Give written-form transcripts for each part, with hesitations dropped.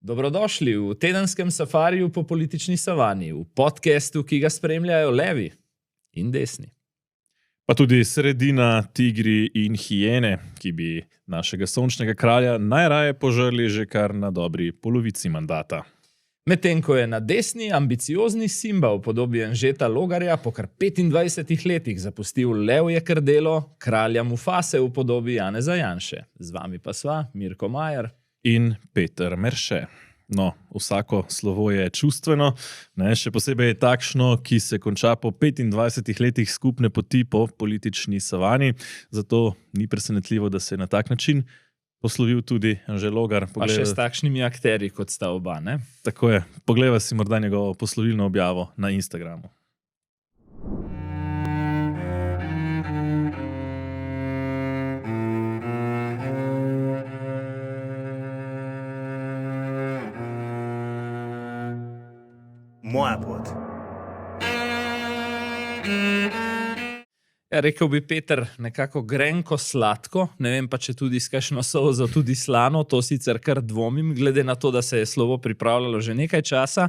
Dobrodošli v tedenskem safariju po politični savani, v podcastu, ki ga spremljajo levi in desni. Pa tudi sredina, tigri in hijene, ki bi našega sončnega kralja najraje požrli že kar na dobri polovici mandata. Medtem ko je na desni ambiciozni Simba v podobi Anžeta Logarja po kar 25 letih zapustil levje krdelo kralja Mufase v podobi Janeza Janše. Z vami pa sva Mirko Majer In Peter Merše. No, vsako slovo je čustveno, še posebej je takšno, ki se konča po 25 letih skupne poti po politični savani. Zato ni presenetljivo, da se je na tak način poslovil tudi Anže Logar. Pa še s takšnimi akterji, kot sta oba, ne? Tako je. Poglejva si morda njegovo poslovilno objavo na Instagramu. Moja pot. Ja, rekel bi Peter, nekako grenko sladko, ne vem pa, če tudi s kakšno solzo tudi slano, to sicer kar dvomim, glede na to, da se je slovo pripravljalo že nekaj časa.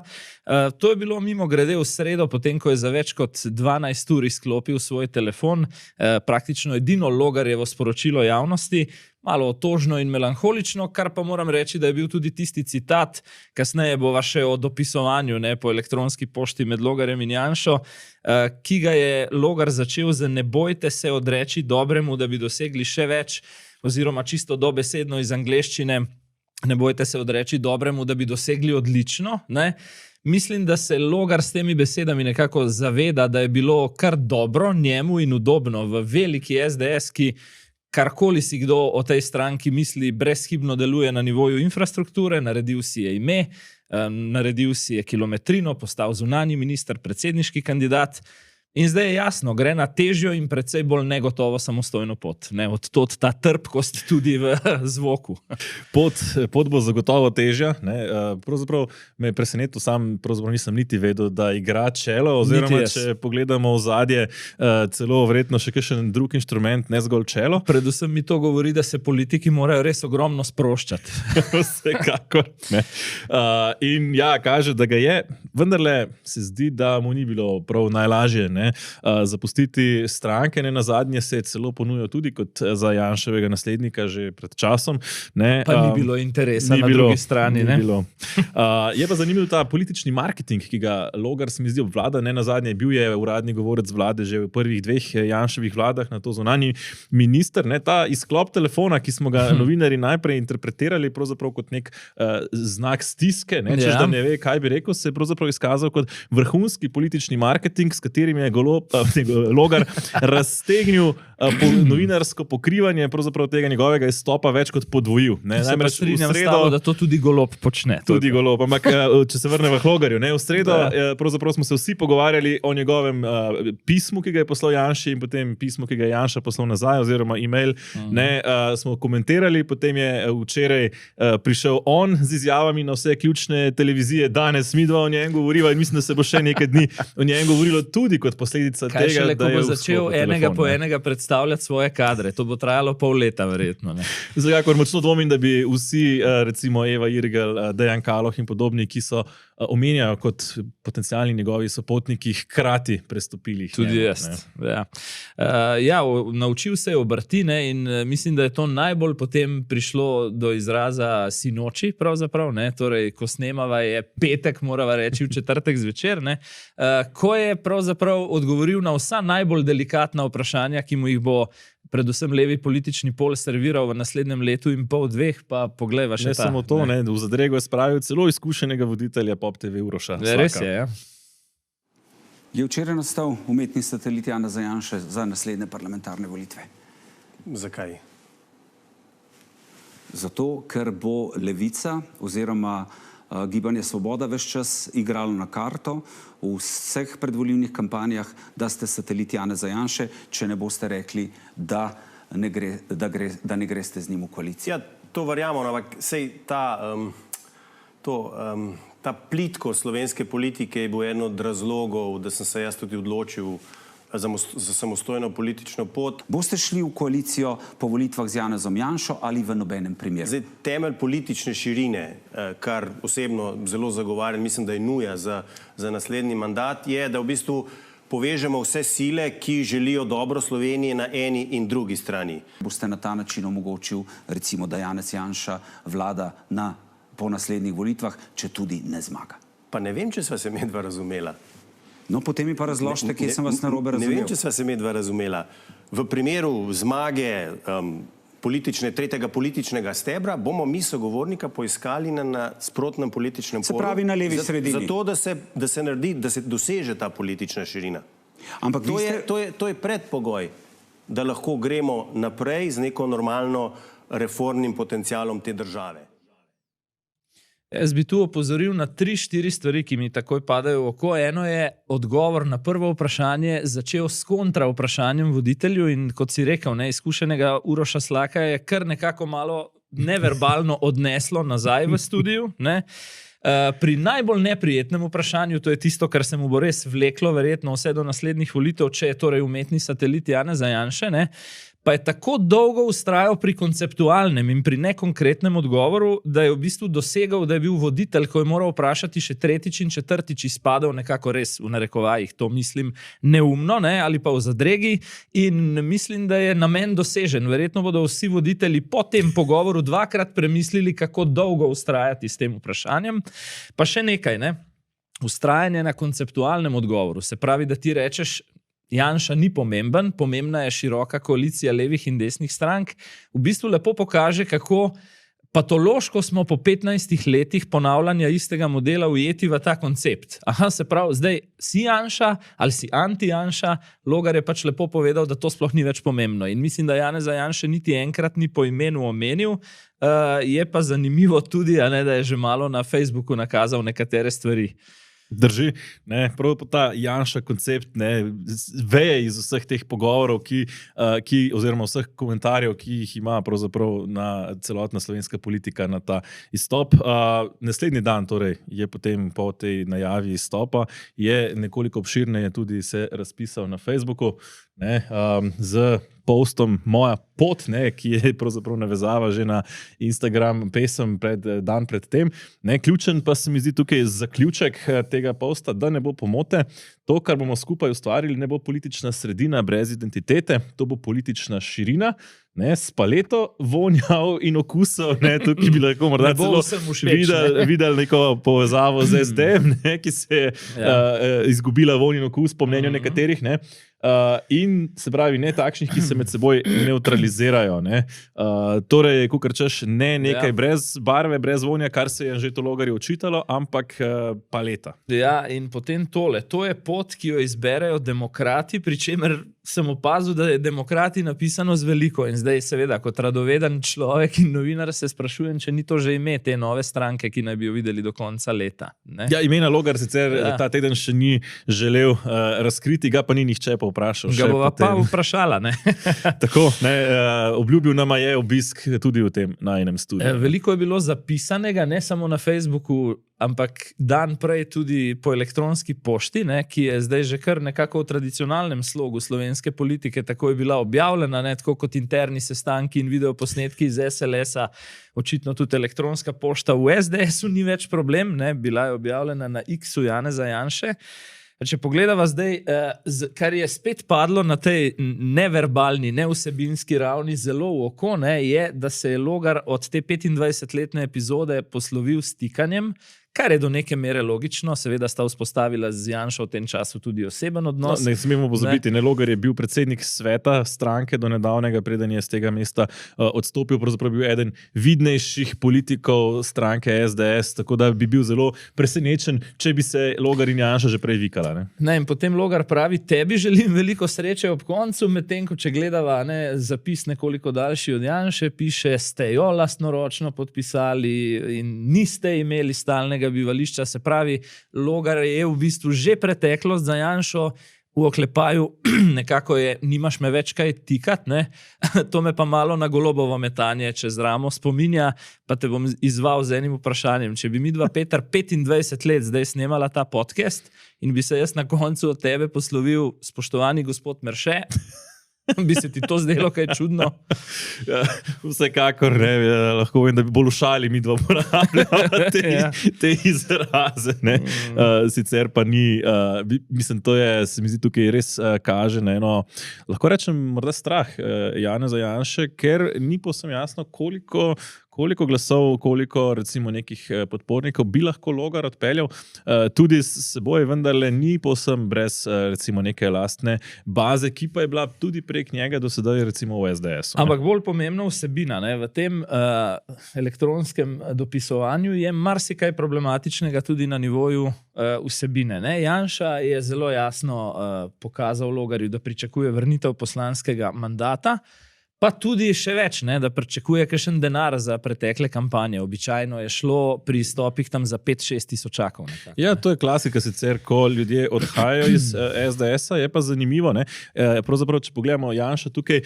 To je bilo mimogrede v sredo, potem ko je za več kot 12 ur izklopil svoj telefon, praktično edino Logarjevo sporočilo javnosti, malo otožno in melanholično, kar pa moram reči, da je bil tudi tisti citat, kasneje bova še o dopisovanju po elektronski pošti med Logarjem in Janšo, ki ga je Logar začel z "ne bojte se odreči dobremu, da bi dosegli še več", oziroma čisto dobesedno iz angleščine, "ne bojte se odreči dobremu, da bi dosegli odlično", ne. Mislim, da se Logar s temi besedami nekako zaveda, da je bilo kar dobro njemu in udobno v veliki SDS, ki karkoli si kdo o tej stranki misli, brezhibno deluje na nivoju infrastrukture, naredil si je ime, naredil si je kilometrino, postal zunanji minister, predsedniški kandidat. In zdaj je jasno, gre na težjo in precej bolj negotovo samostojno pot. Od tod ta trpkost tudi v zvoku. Pot bo zagotovo težja. Pravzaprav me je presenetil, sam pravzaprav nisem niti vedel, da igra čelo, oziroma če pogledamo v zadje, celo verjetno še kakšen drug inštrument, ne zgolj čelo. Predvsem mi to govori, da se politiki morajo res ogromno sproščati. Vsekakor. In ja, kaže, da ga je. Vendarle se zdi, da mu ni bilo prav najlažje, zapustiti stranke. Nazadnje se je celo ponujal tudi kot za Janševega naslednika že pred časom. Pa ni bilo interesa na drugi strani. Je pa zanimiv ta politični marketing, ki ga Logar se mi zdi obvlada. Nazadnje bil je uradni govorec vlade že v prvih dveh Janševih vladah, na to zunanji minister. Ta izklop telefona, ki smo ga novinarji najprej interpretirali pravzaprav kot nek znak stiske, češ da ne ve, kaj bi rekel, se je pravzaprav izkazal kot vrhunski politični marketing, s katerim je Logar raztegnil novinarsko pokrivanje pravzaprav tega njegovega izstopa več kot podvojil. Se pa strinjam s tabo, da to tudi Golob počne. Tudi Golob, ampak če se vrnemo k Logarju, v sredo pravzaprav smo se vsi pogovarjali o njegovem pismu, ki ga je poslal Janši, in potem pismu, ki ga je Janša poslal nazaj, oziroma e-mail, smo komentirali, potem je včeraj prišel on z izjavami na vse ključne televizije, danes mi dva o njem govoriva in mislim, da se bo še nekaj dni o njem govorilo tudi kot posledica tega, šele, da je bo začel enega po enega predstavljati svoje kadre. To bo trajalo pol leta, verjetno. Zakaj močno dvomim, da bi vsi, recimo Eva Irgl, Dejan Kaloh in podobni, ki so omenjajo kot potencialni njegovi sopotniki, hkrati prestopili. Tudi jaz. Naučil se je obrti in mislim, da je to najbolj potem prišlo do izraza sinoči, pravzaprav. Torej, ko snemava je petek, morava reči v četrtek zvečer, ko je pravzaprav odgovoril na vsa najbolj delikatna vprašanja, ki mu jih bo predvsem levi politični pol serviral v naslednjem letu in pol, dveh, pa poglejva še ta. Ne samo to, v zadrego je spravil celo izkušenega voditelja Pop TV Uroša. Res je, ja. Je včeraj nastal umetni satelit Janeza Janše za naslednje parlamentarne volitve. Zakaj? Zato, ker bo Levica oziroma Gibanje Svoboda ves čas igralo na karto v vseh predvolilnih kampanjah, da ste satelit Janeza Janše, če ne boste rekli, da ne greste z njim v koalicijo. Ja, to verjamem, ampak sej ta plitko slovenske politike je bil eden od razlogov, da sem se jaz tudi odločil za samostojno politično pot. Boste šli v koalicijo po volitvah z Janezom Janšo ali v nobenem primeru? Zdaj, temelj politične širine, kar osebno zelo zagovarjam, mislim, da je nuja za naslednji mandat, je, da v bistvu povežemo vse sile, ki želijo dobro Slovenije na eni in drugi strani. Boste na ta način omogočil, recimo, da Janez Janša vlada po naslednjih volitvah, če tudi ne zmaga? Pa ne vem, če sva se medva razumela. No, potem mi pa razložite, kje sem vas narobe razumel. Ne vem, če sva se medva razumela. V primeru zmage tretjega političnega stebra bomo mi sogovornika poiskali na sprotnem političnem polu. Se pravi na levi sredini. Zato, da se doseže ta politična širina. Ampak to je predpogoj, da lahko gremo naprej z neko normalno reformnim potencialom te države. Jaz bi tu opozoril na 3-4 stvari, ki mi takoj padajo v oko. Eno je odgovor na prvo vprašanje začel s kontra vprašanjem voditelju in kot si rekel, izkušenega Uroša Slaka je kar nekako malo neverbalno odneslo nazaj v studiu. Pri najbolj neprijetnem vprašanju, to je tisto, kar se mu bo res vleklo verjetno vse do naslednjih volitev, če je torej umetni satelit Janeza Janše, pa je tako dolgo vztrajal pri konceptualnem in pri nekonkretnem odgovoru, da je v bistvu dosegal, da je bil voditelj, ko je moral vprašati še tretjič in četrtič, izpadel nekako res v narekovajih. To mislim neumno ali pa v zadregi in mislim, da je namen dosežen. Verjetno bodo vsi voditelji po tem pogovoru dvakrat premislili, kako dolgo vztrajati s tem vprašanjem. Pa še nekaj, vztrajanje na konceptualnem odgovoru. Se pravi, da ti rečeš, Janša ni pomemben, pomembna je široka koalicija levih in desnih strank. V bistvu lepo pokaže, kako patološko smo po 15 letih ponavljanja istega modela ujeti v ta koncept. Se pravi, zdaj si Janša ali si anti-Janša, Logar je pač lepo povedal, da to sploh ni več pomembno. In mislim, da Janeza Janše niti enkrat ni po imenu omenil. Je pa zanimivo tudi, da je že malo na Facebooku nakazal nekatere stvari. Drži, prav ta Janša koncept veje iz vseh teh pogovorov, oziroma vseh komentarjev, ki jih ima pravzaprav na celotna slovenska politika na ta izstop. Naslednji dan torej je potem po tej najavi izstopa, je nekoliko obširneje tudi se razpisal na Facebooku z postom Moja pot, ki je pravzaprav navezava že na Instagram pesem dan pred tem. Ključen pa se mi zdi tukaj zaključek tega posta, da ne bo pomote. To, kar bomo skupaj ustvarili, ne bo politična sredina brez identitete, to bo politična širina, s paleto vonjav in okusov. Tukaj bi lahko morda celo videli neko povezavo z SD-em, ki se je izgubila vonj in okus po mnenju nekaterih. In se pravi, ne takšnih, ki se med seboj neutralizirajo. Torej, kakor češ, ne nekaj brez barve, brez vonja, kar se je že to Logarju očitalo, ampak paleta. Ja, in potem tole. To je pot, ki jo izberejo demokrati, pri čemer sem opazil, da je demokrati napisano z veliko. In zdaj seveda, kot radoveden človek in novinar se sprašujem, če ni to že ime te nove stranke, ki naj bi jo videli do konca leta. Ja, imena Logar sicer ta teden še ni želel razkriti, ga pa ni nihče povprašal. Ga bova pa vprašala, Tako, obljubil nama je obisk tudi v tem najinem studiu. Veliko je bilo zapisanega, ne samo na Facebooku, ampak dan prej tudi po elektronski pošti, ki je zdaj že kar nekako v tradicionalnem slogu slovenske politike, tako je bila objavljena, tako kot interni sestanki in videoposnetki iz SLS-a, očitno tudi elektronska pošta v SDS-u ni več problem, bila je objavljena na X-u Janeza Janše. Če pogledava zdaj, kar je spet padlo na tej neverbalni, nevsebinski ravni zelo v oko, je, da se je Logar od te 25-letne epizode poslovil s tikanjem, kar je do neke mere logično, seveda sta vzpostavila z Janšo v tem času tudi oseben odnos. Ne smemo pozabiti, Logar je bil predsednik sveta stranke do nedavnega, preden je z tega mesta odstopil, pravzaprav bil eden vidnejših politikov stranke SDS, tako da bi bil zelo presenečen, če bi se Logar in Janša že prej vikala. In potem Logar pravi, tebi želim veliko sreče ob koncu, medtem ko če gledava zapis nekoliko daljši od Janše, piše, ste jo lastnoročno podpisali in niste imeli stalnega bivališča, se pravi, Logar je v bistvu že preteklost za Janšo v oklepaju nekako je, nimaš me več kaj tikat, ne? To me pa malo na Golobovo metanje čez ramo spominja, pa te bom izval z enim vprašanjem. Če bi mi dva, Peter, 25 let zdaj snemala ta podcast in bi se jaz na koncu od tebe poslovil, spoštovani gospod Merše, bi se ti to zdelo kaj čudno? Ja, vsekakor ne, lahko vem, da bi bolj v šali mi dva uporabljala te izraze. Sicer pa ni, mislim, to je, se mi zdi tukaj res kaže na eno, lahko rečem, morda strah Janeza Janše, ker ni povsem jasno, koliko glasov, koliko recimo nekih podpornikov bi lahko Logar odpeljal. Tudi s seboj vendarle ni povsem brez recimo neke lastne baze, ki pa je bila tudi prek njega do sedaj recimo v SDS-u. Ampak bolj pomembna vsebina. Ne? V tem elektronskem dopisovanju je marsikaj problematičnega tudi na nivoju vsebine. Ne? Janša je zelo jasno pokazal Logarju, da pričakuje vrnitev poslanskega mandata, pa tudi še več, ne, da pričakuje kakšen denar za pretekle kampanje. Običajno je šlo pri stopih tam za 5-6 tisočakov. Ja, to je klasika sicer, ko ljudje odhajajo iz SDS-a, je pa zanimivo. Ne? Pravzaprav, če pogledamo, Janša tukaj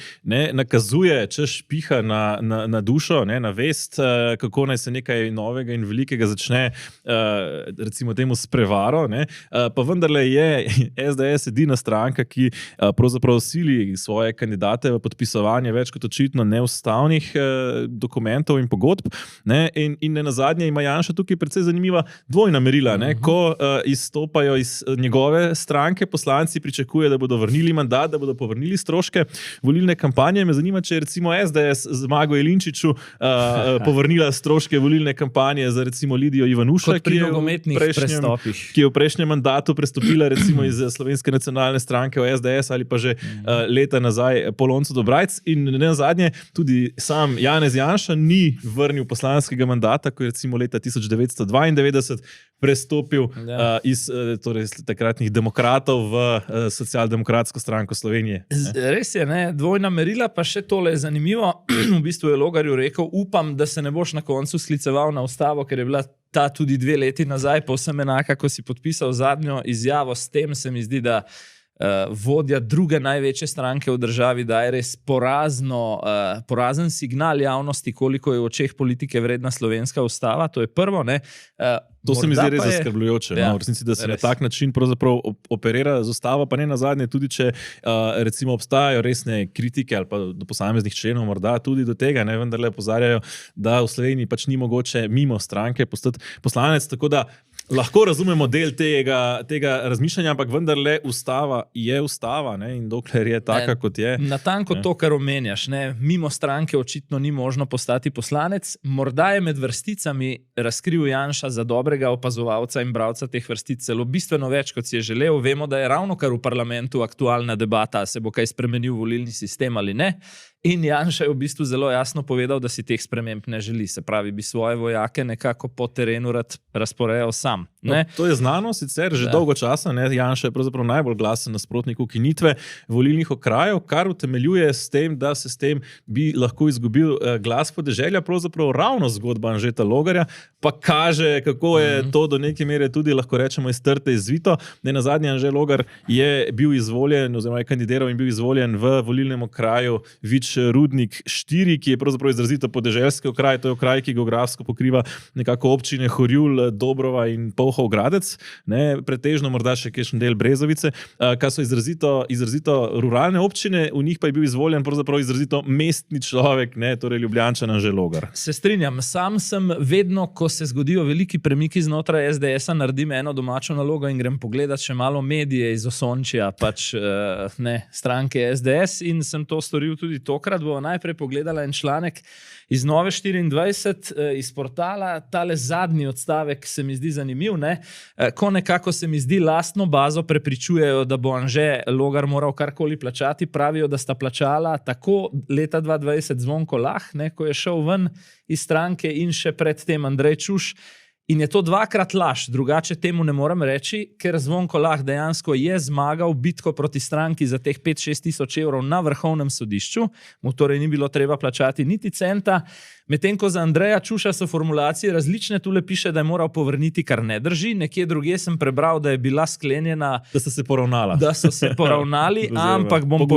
nakazuje, če špiha na dušo, na vest, kako naj se nekaj novega in velikega začne, recimo temu s prevaro, pa vendarle je SDS edina stranka, ki pravzaprav sili svoje kandidate v podpisovanje več kot očitno neustavnih dokumentov in pogodb. In nenazadnje ima Janša tukaj precej zanimiva dvojna merila. Ko izstopajo iz njegove stranke, poslanci pričakuje, da bodo vrnili mandat, da bodo povrnili stroške volilne kampanje. Me zanima, če je recimo SDS Zmago Jelinčiču povrnila stroške volilne kampanje za recimo Lidijo Ivanuša, ki je v prejšnjem mandatu prestopila recimo iz Slovenske nacionalne stranke v SDS ali pa že leta nazaj Poloncu Dobrajc. In nenazadnje tudi sam Janez Janša ni vrnil poslanskega mandata, ko je recimo leta 1992 prestopil iz takratnih demokratov v socialdemokratsko stranko Slovenije. Res je, dvojna merila, pa še tole je zanimivo. V bistvu je Logarju rekel, upam, da se ne boš na koncu skliceval na ustavo, ker je bila ta tudi 2 leti nazaj povsem enaka, ko si podpisal zadnjo izjavo. S tem se mi zdi, da vodja druge največje stranke v državi daje res porazen signal javnosti, koliko je v očeh politike vredna slovenska ustava. To je prvo. To se mi zdi res zaskrbljujoče. V resnici, da se na tak način pravzaprav operira z ustavo, pa ne nazadnje tudi, če recimo obstajajo resne kritike ali pa do posameznih členov, morda tudi do tega, vendarle opozarjajo, da v Sloveniji pač ni mogoče mimo stranke postati poslanec, tako da lahko razumemo del tega razmišljanja, ampak vendarle ustava je ustava, in dokler je taka, kot je. Natanko to, kar omenjaš. Mimo stranke očitno ni možno postati poslanec. Morda je med vrsticami razkril Janša za dobrega opazovalca in bralca teh vrstic celo bistveno več, kot si je želel. Vemo, da je ravno kar v parlamentu aktualna debata, se bo kaj spremenil volilni sistem ali ne. In Janša je v bistvu zelo jasno povedal, da si teh sprememb ne želi. Se pravi, bi svoje vojake nekako po terenu rad razporejal sam. To je znano sicer že dolgo časa. Janša je pravzaprav najbolj glasen nasprotnik ukinitve volilnih okrajev, kar utemeljuje s tem, da se s tem bi lahko izgubil glas podeželja. Pravzaprav ravno zgodba Anžeta Logarja pa kaže, kako je to do neke mere tudi, lahko rečemo, iz trte izvito. Nenazadnje Anže Logar je bil izvoljen, oziroma je kandidiral in bil izvoljen v volilnem okraju Rudnik 4, ki je pravzaprav izrazito podeželski okraj. To je okraj, ki geografsko pokriva nekako občine Horjul, Dobrova in Polhov Gradec, pretežno morda še kakšen del Brezovice, kar so izrazito ruralne občine, v njih pa je bil izvoljen pravzaprav izrazito mestni človek, torej Ljubljančan Anže Logar. Se strinjam, sam sem vedno, ko se zgodijo veliki premiki znotraj SDS-a, naredim eno domačo nalogo in grem pogledat še malo medije iz Osončja, pač stranke SDS, in sem to storil tudi tokrat. Bomo najprej pogledala en članek iz Nove24, iz portala. Tale zadnji odstavek se mi zdi zanimiv, ko nekako se mi zdi lastno bazo prepričujejo, da bo Anže Logar moral karkoli plačati. Pravijo, da sta plačala tako leta 2020 Zvonko Lah, ko je šel ven iz stranke, in še pred tem Andrej Čuš In je to dvakrat laž, drugače temu ne morem reči, ker Zvonko Lah dejansko je zmagal bitko proti stranki za teh 5-6 tisoč evrov na Vrhovnem sodišču, mu torej ni bilo treba plačati niti centa, medtem ko za Andreja Čuša so formulacije različne, tule piše, da je moral povrniti, kar ne drži, nekje drugje sem prebral, da je bila sklenjena, Da so se poravnala. da so se poravnali, ampak bom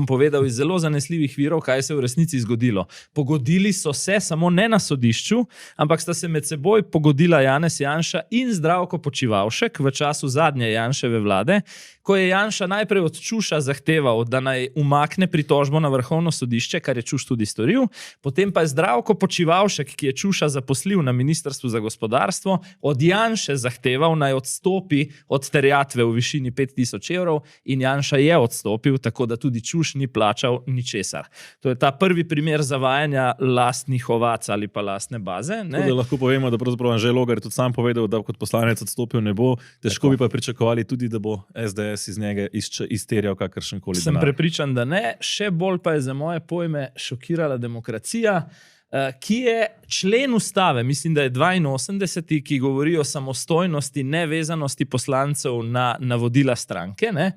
povedal iz zelo zanesljivih virov, kaj se je v resnici zgodilo. Pogodili so se samo ne na sodišču, ampak sta se med seboj pogodila Janez Janša in Zdravko Počivalšek v času zadnje Janševe vlade, ko je Janša najprej od Čuša zahteval, da naj umakne pritožbo na Vrhovno sodišče, kar je Čuš tudi storil, potem pa je Zdravko Počivalšek, ki je Čuša zaposlil na Ministrstvu za gospodarstvo, od Janše zahteval, naj odstopi od terjatve v višini 5000 evrov in Janša je odstopil, tako da tudi Čuš ni plačal ničesar. To je ta prvi primer zavajanja lastnih ovac ali pa lastne baze. Ne? Lahko povemo, da pravzaprav Anže Logar je tudi sam povedal, da kot poslanec odstopil ne bo. Težko bi pa pričakovali tudi, da bo SDS iz njega izterjal kakršenkoli denar. Sem prepričan, da ne. Še bolj pa je za moje pojme šokirala Demokracija, ki je člen ustave, mislim, da je 82, ki govori o samostojnosti, nevezanosti poslancev na navodila stranke. Ne?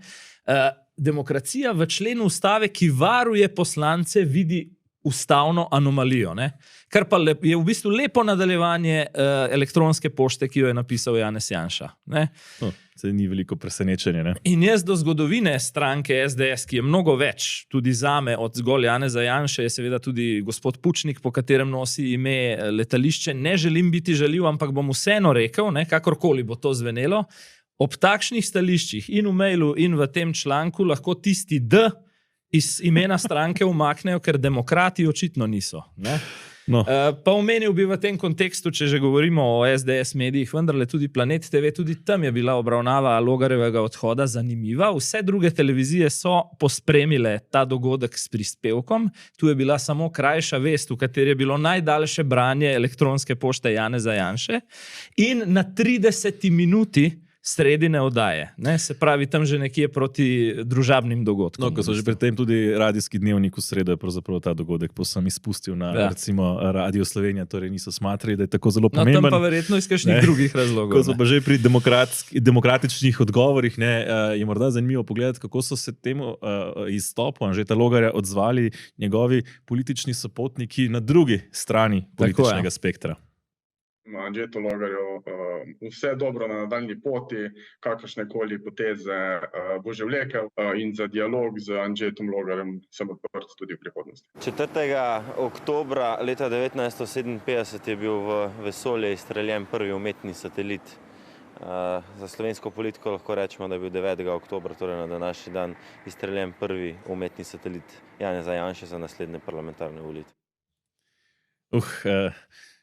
Demokracija v členu ustave, ki varuje poslance, vidi ustavno anomalijo, ne? Kar pa je v bistvu lepo nadaljevanje elektronske pošte, ki jo je napisal Janez Janša. Ne? Se ni veliko presenečenje. Ne? In jaz do zgodovine stranke SDS, ki je mnogo več, tudi zame od zgolj Janeza Janše, je seveda tudi gospod Pučnik, po katerem nosi ime letališče. Ne želim biti žaljiv, ampak bom vseeno rekel, ne, kakorkoli bo to zvenelo, ob takšnih stališčih in v mailu in v tem članku lahko tisti D iz imena stranke umaknejo, ker demokrati očitno niso. Ne? No. Pa omenil bi v tem kontekstu, če že govorimo o SDS medijih, vendarle tudi Planet TV, tudi tam je bila obravnava Logarjevega odhoda zanimiva. Vse druge televizije so pospremile ta dogodek s prispevkom. Tu je bila samo krajša vest, v kateri je bilo najdaljše branje elektronske pošte Janeza Janše in na 30 minuti sredine oddaje. Ne? Se pravi, tam že nekje proti družabnim dogodkom. No, ko so že pri tem tudi radijski dnevnik v sredo, je pravzaprav ta dogodek posem izpustil na recimo Radio Slovenija, torej niso smatrali, da je tako zelo pomemben. No, tam pa verjetno iz kakšnih drugih razlogov. Ko so pa že pri demokratičnih odgovorih, ne, je morda zanimivo pogledati, kako so se temu izstopu Anžeta Logarja odzvali njegovi politični sopotniki na drugi strani političnega spektra. Anžetu Logarju vse dobro na nadaljnji poti, kakršnekoli poteze bo že vlekel in za dialog z Anžetom Logarjem sem odprt tudi v prihodnosti. 4. oktobra leta 1957 je bil v vesolje izstreljen prvi umetni satelit. Za slovensko politiko lahko rečemo, da je bil 9. oktobra, torej na današnji dan, izstreljen prvi umetni satelit Janeza Janše za naslednje parlamentarne volitve.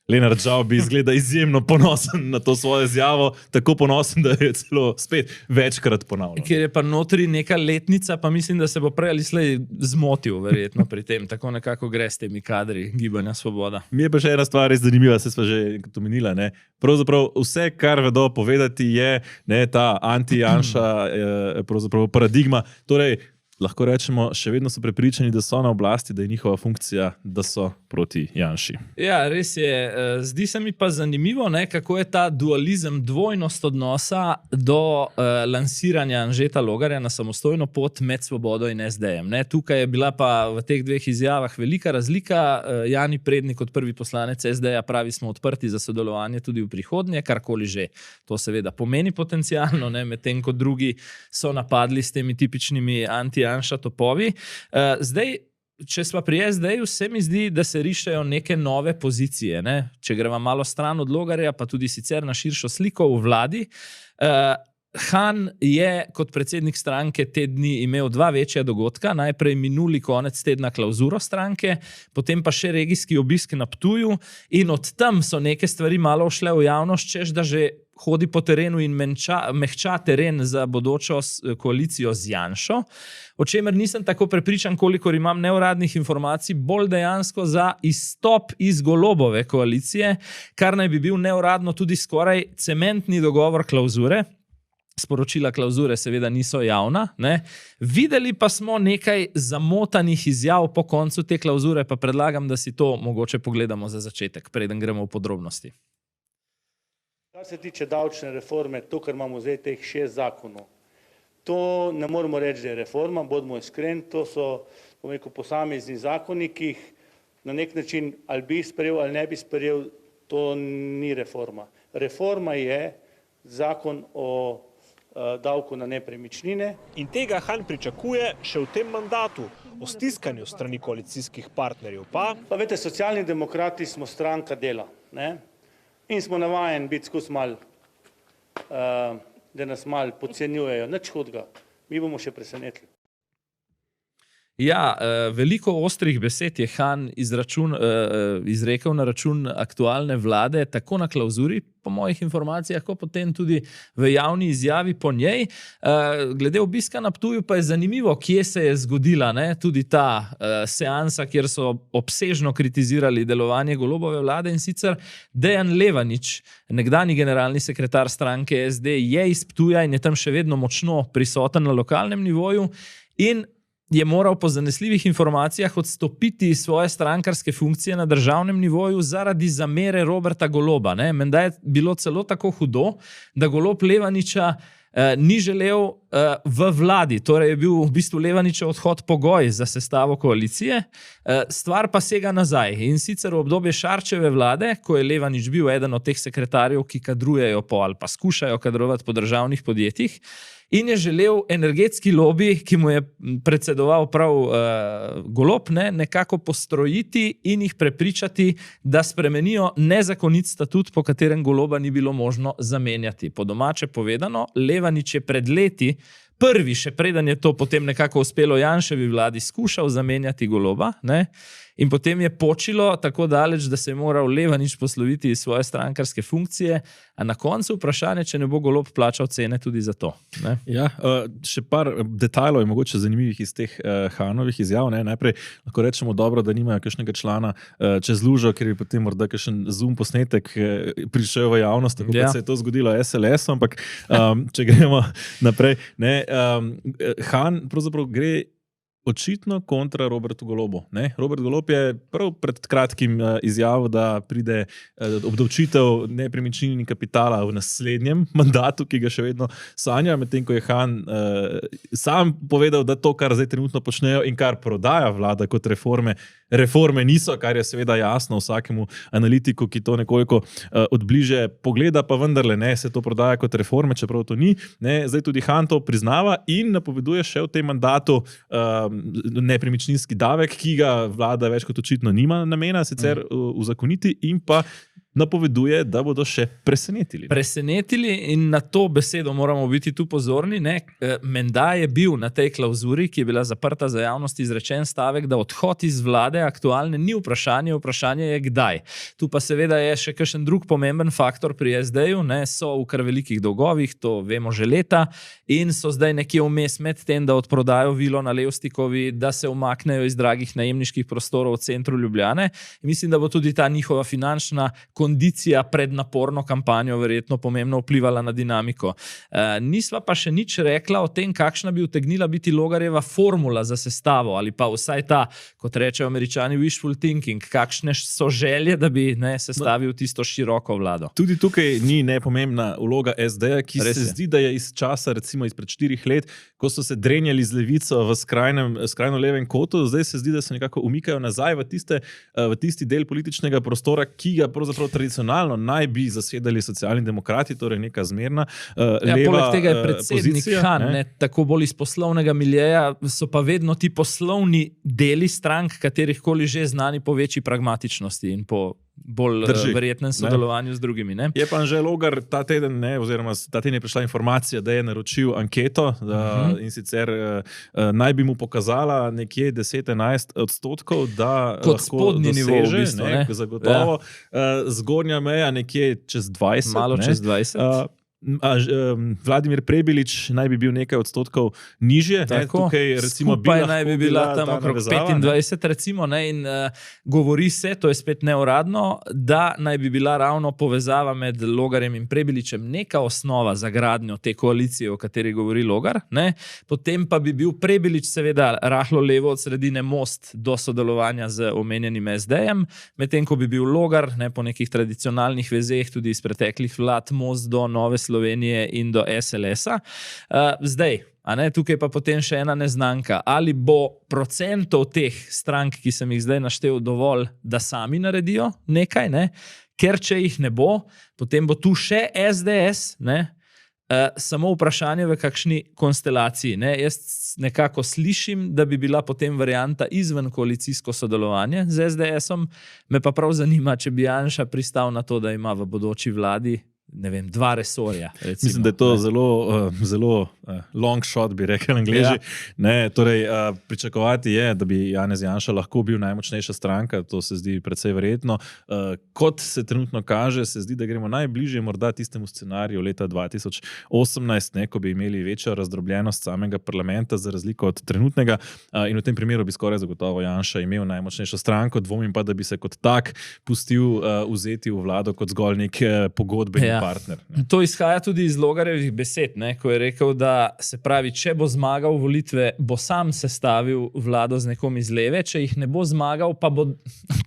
Lenart Žavbi izgleda izjemno ponosen na to svojo izjavo, tako ponosen, da je celo spet večkrat ponavljal. Ker je pa notri neka letnica, pa mislim, da se bo prej ali slej zmotil verjetno pri tem. Tako nekako gre s temi kadri Gibanja Svoboda. Mi je pa še ena stvar res zanimiva, se sva že omenila. Pravzaprav vse, kar vedo povedati, je ta anti-Janša paradigma. Torej, lahko rečemo, še vedno so prepričani, da so na oblasti, da je njihova funkcija, da so proti Janši. Ja, res je. Zdi se mi pa zanimivo, ne, kako je ta dualizem, dvojnost odnosa do lansiranja Anžeta Logarja na samostojno pot med Svobodo in SD-jem. Tukaj je bila pa v teh dveh izjavah velika razlika. Jani Prednik kot prvi poslanec SD-ja pravi, smo odprti za sodelovanje tudi v prihodnje, karkoli že. To seveda pomeni potencialno, medtem ko drugi so napadli s temi tipičnimi Janša topovi. Zdaj, če sva pri SD-ju, se mi zdi, da se rišejo neke nove pozicije. Ne? Če greva malo stran od Logarja, pa tudi sicer na širšo sliko v vladi. Han je kot predsednik stranke te dni imel dva večja dogodka. Najprej minuli konec tedna klavzuro stranke, potem pa še regijski obisk na Ptuju in od tam so neke stvari malo šle v javnost, češ da že hodi po terenu in mehča teren za bodočo koalicijo z Janšo, o čemer nisem tako prepričan, kolikor imam neuradnih informacij, bolj dejansko za izstop iz Golobove koalicije, kar naj bi bil neuradno tudi skoraj cementni dogovor klavzure. Sporočila klavzure seveda niso javna. Ne? Videli pa smo nekaj zamotanih izjav po koncu te klavzure, pa predlagam, da si to mogoče pogledamo za začetek, preden gremo v podrobnosti. se tiče davčne reforme, to, kar imamo zdaj teh 6 zakonov, to ne moremo reči, da je reforma, bodimo iskreni, to so, bom rekel, posamezni zakoni, ki jih na nek način ali bi sprejel ali ne bi sprejel, to ni reforma. Reforma je zakon o davku na nepremičnine. In tega Han pričakuje še v tem mandatu. O stiskanju strani koalicijskih partnerjev pa veste, Socialni demokrati smo stranka dela, ne? In smo navajeni biti skozi malo, da nas malo podcenjujejo, nič hudega. Mi bomo še presenetili. Ja, veliko ostrih besed je Han izrekel na račun aktualne vlade, tako na klauzuri, po mojih informacijah, kot potem tudi v javni izjavi po njej. Glede obiska na Ptuju pa je zanimivo, kje se je zgodila tudi ta seansa, kjer so obsežno kritizirali delovanje Golobove vlade, in sicer Dejan Levanič, nekdani generalni sekretar stranke SD, je iz Ptuja in je tam še vedno močno prisoten na lokalnem nivoju in je moral po zanesljivih informacijah odstopiti svoje strankarske funkcije na državnem nivoju zaradi zamere Roberta Goloba. Menda je bilo celo tako hudo, da Golob Levaniča ni želel v vladi, torej je bil v bistvu Levaničev odhod pogoj za sestavo koalicije, stvar pa sega nazaj. In sicer v obdobje Šarčeve vlade, ko je Levanič bil eden od teh sekretarjev, ki kadrujejo ali pa skušajo kadrovati po državnih podjetjih, in je želel energetski lobby, ki mu je predsedoval prav Golob, nekako postrojiti in jih prepričati, da spremenijo nezakonit statut, po katerem Goloba ni bilo možno zamenjati. Po domače povedano, Levanič je pred leti prvi, še preden je to potem nekako uspelo Janševi vladi, skušal zamenjati Goloba, in potem je počilo tako daleč, da se je moral Levanič posloviti iz svoje strankarske funkcije, a na koncu vprašanje, če ne bo Golob plačal cene tudi za to. Ja, še par detajlov je mogoče zanimivih iz teh Hanovih izjav. Najprej lahko rečemo dobro, da nimajo kakšnega člana čez lužo, ker bi potem morda kakšen Zoom posnetek prišel v javnost, tako kot se je to zgodilo SLS, ampak če gremo naprej. Han pravzaprav gre očitno kontra Robertu Golobu. Robert Golob je prav pred kratkim izjavil, da pride obdavčitev nepremičnin in kapitala v naslednjem mandatu, ki ga še vedno sanja, medtem ko je Han sam povedal, da to, kar zdaj trenutno počnejo in kar prodaja vlada kot reforme niso, kar je seveda jasno vsakemu analitiku, ki to nekoliko odbliže pogleda, pa vendarle se to prodaja kot reforme, čeprav to ni. Zdaj tudi Han to priznava in napoveduje še v tem mandatu nepremičninski davek, ki ga vlada več kot očitno nima namena sicer uzakoniti, in pa napoveduje, da bodo še presenetili. Presenetili, in na to besedo moramo biti tu pozorni. Menda je bil na tej klauzuri, ki je bila zaprta za javnost, izrečen stavek, da odhod iz vlade aktualne ni vprašanje, vprašanje je kdaj. Tu pa seveda je še kakšen drug pomemben faktor pri SD-ju, so v kar velikih dolgovih, to vemo že leta, in so zdaj nekje vmes med tem, da odprodajo vilo na Levstikovi, da se umaknejo iz dragih najemniških prostorov v centru Ljubljane. In mislim, da bo tudi ta njihova finančna kondicija pred naporno kampanjo verjetno pomembno vplivala na dinamiko. Nisva pa še nič rekla o tem, kakšna bi utegnila biti Logarjeva formula za sestavo, ali pa vsaj ta, kot rečejo Američani, wishful thinking, kakšne so želje, da bi sestavil tisto široko vlado. Tudi tukaj ni nepomembna vloga SD-ja, ki se zdi, da je iz časa, recimo izpred 4 let, ko so se drenjali z levico v skrajno levem kotu, zdaj se zdi, da se nekako umikajo nazaj v tisti del političnega prostora, ki ga pravzaprav tradicionalno naj bi zasedali socialni demokrati, torej neka zmerna leva poleg tega je predsednik pozicija, Han, tako bolj iz poslovnega miljeja, so pa vedno ti poslovni deli strank, katerihkoli že znani po večji pragmatičnosti in po bolj verjetnem sodelovanju z drugimi. Je pa Anže Logar ta teden, oziroma ta teden je prišla informacija, da je naročil anketo in sicer naj bi mu pokazala nekje 10-11%, da kot spodnji nivo v bistvu, zagotovo. Zgornja meja nekje čez 20. Malo čez 20. Vladimir Prebilič naj bi bil nekaj odstotkov nižje. Tukaj, recimo, skupaj naj bi bila tam okrog 25, recimo, ne, in govori se, to je spet neuradno, da naj bi bila ravno povezava med Logarjem in Prebiličem neka osnova za gradnjo te koalicije, o kateri govori Logar. Ne. Potem pa bi bil Prebilič seveda rahlo levo od sredine most do sodelovanja z omenjenim SD-jem, medtem ko bi bil Logar, ne, po nekih tradicionalnih vezeh tudi iz preteklih vlad, most do Nove Slovenije in do SLS-a. Zdaj, tukaj pa potem še ena neznanka. Ali bo procentov teh strank, ki sem jih zdaj naštel, dovolj, da sami naredijo nekaj, ne? Ker če jih ne bo, potem bo tu še SDS, ne? Samo vprašanje v kakšni konstelaciji. Ne? Jaz nekako slišim, da bi bila potem varianta izven koalicijsko sodelovanje z SDS-om, me pa prav zanima, če bi Janša pristal na to, da ima v bodoči vladi, ne vem, 2 resorja. Recimo. Mislim, da je to zelo long shot, bi rekel Angleži. Ja. Torej, pričakovati je, da bi Janez Janša lahko bil najmočnejša stranka, to se zdi precej verjetno. Kot se trenutno kaže, se zdi, da gremo najbližje morda tistemu scenariju leta 2018, ko bi imeli večjo razdrobljenost samega parlamenta za razliko od trenutnega, in v tem primeru bi skoraj zagotovo Janša imel najmočnejšo stranko, dvomim pa, da bi se kot tak pustil vzeti v vlado kot zgolj nek pogodbeni partner. To izhaja tudi iz Logarjevih besed, ne, ko je rekel, da se pravi, če bo zmagal volitve, bo sam sestavil vlado z nekom iz leve, če jih ne bo zmagal, pa bo,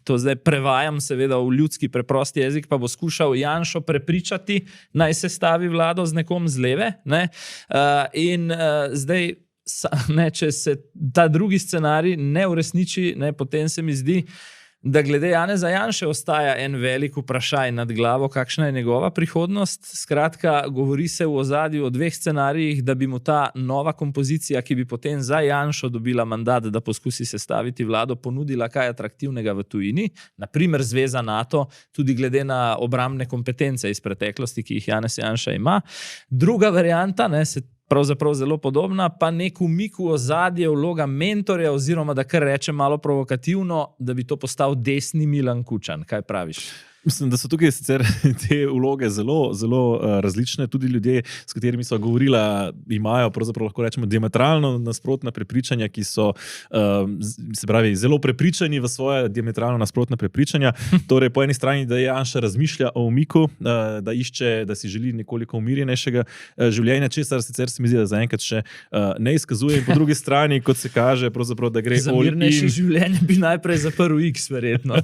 to zdaj prevajam seveda v ljudski preprosti jezik, pa bo skušal Janšo prepričati, naj sestavi vlado z nekom z leve. Ne, zdaj, ne, če se ta drugi scenarij ne uresniči, ne, potem se mi zdi, da glede Janeza Janše ostaja en velik vprašaj nad glavo, kakšna je njegova prihodnost. Skratka, govori se v ozadju o 2 scenarijih, da bi mu ta nova kompozicija, ki bi potem za Janšo dobila mandat, da poskusi sestaviti vlado, ponudila kaj atraktivnega v tujini, naprimer zveza NATO, tudi glede na obrambne kompetence iz preteklosti, ki jih Janez Janša ima. Druga varianta, ne, se pravzaprav zelo podobna, pa nek umik v ozadje vloga mentorja, oziroma da kar reče malo provokativno, da bi to postal desni Milan Kučan. Kaj praviš? Mislim, da so tukaj sicer te vloge zelo različne. Tudi ljudje, s katerimi sva govorila, imajo pravzaprav lahko rečemo diametralno nasprotna prepričanja, ki so se pravi zelo prepričani v svoje diametralno nasprotna prepričanja. Torej, po eni strani, da Janša razmišlja o umiku, da išče, da si želi nekoliko umirjenejšega življenja, česar sicer se mi zdi, da zaenkrat še ne izkazuje. In po drugi strani, kot se kaže, pravzaprav, da gre za mirnejše življenje, bi najprej zaprl X, verjetno.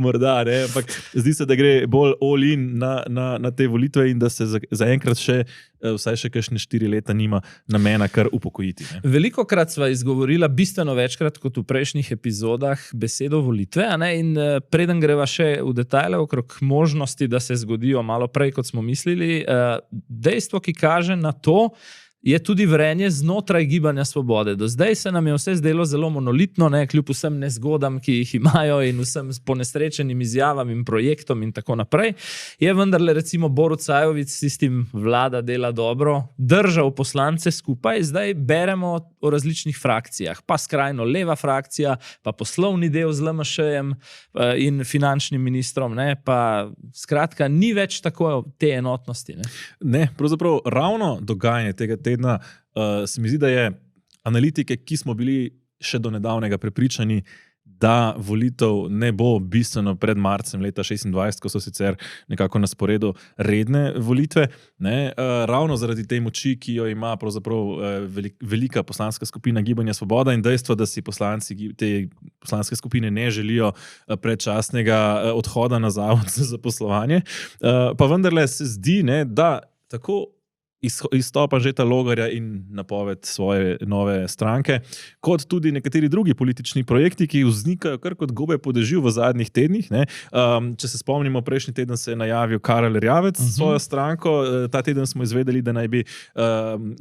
Morda, ne. Zdi se, da gre bolj all in na te volitve in da se zaenkrat vsaj še kakšne 4 leta nima namena kar upokojiti. Ne? Velikokrat sva izgovorila, bistveno večkrat kot v prejšnjih epizodah, besedo volitve, ne? In preden greva še v detajle okrog možnosti, da se zgodijo malo prej, kot smo mislili, dejstvo, ki kaže na to, je tudi vrenje znotraj Gibanja Svobode. Do zdaj se nam je vse zdelo zelo monolitno, ne, kljub vsem nezgodam, ki jih imajo in vsem ponesrečenim izjavam in projektom in tako naprej. Je vendarle recimo Borut Sajovic s tistim vlada dela dobro držal poslance skupaj. Zdaj beremo o različnih frakcijah. Pa skrajno leva frakcija, pa poslovni del z LMŠ-jem in finančnim ministrom. Ne, pa skratka, ni več tako te enotnosti. Ne, pravzaprav ravno dogajanje tega tedna se mi zdi, da je analitike, ki smo bili še do nedavnega prepričani, da volitev ne bo bistveno pred marcem leta 2026, ko so sicer nekako na sporedu redne volitve, ne, ravno zaradi te moči, ki jo ima pravzaprav velika poslanska skupina Gibanja Svoboda in dejstvo, da si poslanci te poslanske skupine ne želijo predčasnega odhoda na zavod za zaposlovanje. Pa vendarle se zdi, ne, da tako izstopa Anžeta Logarja in napoved svoje nove stranke, kot tudi nekateri drugi politični projekti, ki vznikajo kar kot gobe po dežju v zadnjih tednih. Ne. Če se spomnimo, prejšnji teden se je najavil Karel Erjavec svojo stranko, ta teden smo izvedeli, da naj bi